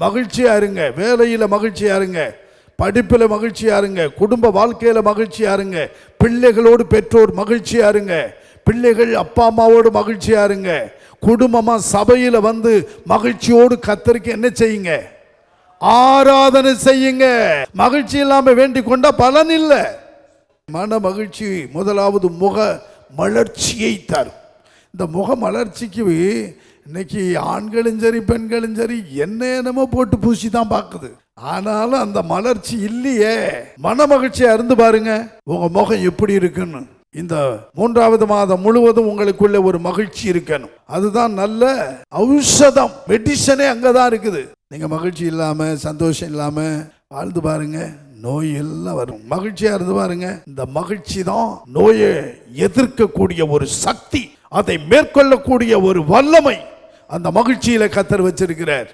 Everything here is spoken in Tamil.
மகிழ்ச்சியா இருங்க, வேலையில மகிழ்ச்சியா இருங்க, படிப்பில் மகிழ்ச்சியா இருங்க, குடும்ப வாழ்க்கையில மகிழ்ச்சியா இருங்க, பிள்ளைகளோடு பெற்றோர் மகிழ்ச்சியா இருங்க, பிள்ளைகள் அப்பா அம்மாவோடு மகிழ்ச்சியா இருங்க, குடும்பமா சபையில வந்து மகிழ்ச்சியோடு கர்த்தருக்கு என்ன செய்யுங்க, ஆராதனை செய்யுங்க. மகிழ்ச்சி இல்லாம வேண்டிக் கொண்டா பலன் இல்லை. மன மகிழ்ச்சி முதலாவது முக மலர்ச்சியை தரும். இந்த முக மலர்ச்சிக்கு இன்னைக்கு ஆண்களும் சரி பெண்களும் சரி என்னென்னமோ போட்டு பூசி தான் பார்க்குது. ஆனாலும் அந்த மலர்ச்சி இல்லையே. மன மகிழ்ச்சியா இருந்து பாருங்க உங்க முகம் எப்படி இருக்குன்னு. இந்த 3வது மாதம் முழுவதும் உங்களுக்குள்ள ஒரு மகிழ்ச்சி இருக்கணும். அதுதான் நல்ல ஔஷதம். மெடிசனே அங்கதான் இருக்குது. நீங்க மகிழ்ச்சி இல்லாம சந்தோஷம் இல்லாம வாழ்ந்து பாருங்க, நோய் எல்லாம் வரும். மகிழ்ச்சியா இருந்து பாருங்க, இந்த மகிழ்ச்சி தான் நோயை எதிர்க்கக்கூடிய ஒரு சக்தி, அதை மேற்கொள்ளக்கூடிய ஒரு வல்லமை அந்த மகிழ்ச்சியில கர்த்தர் வச்சிருக்கிறார்.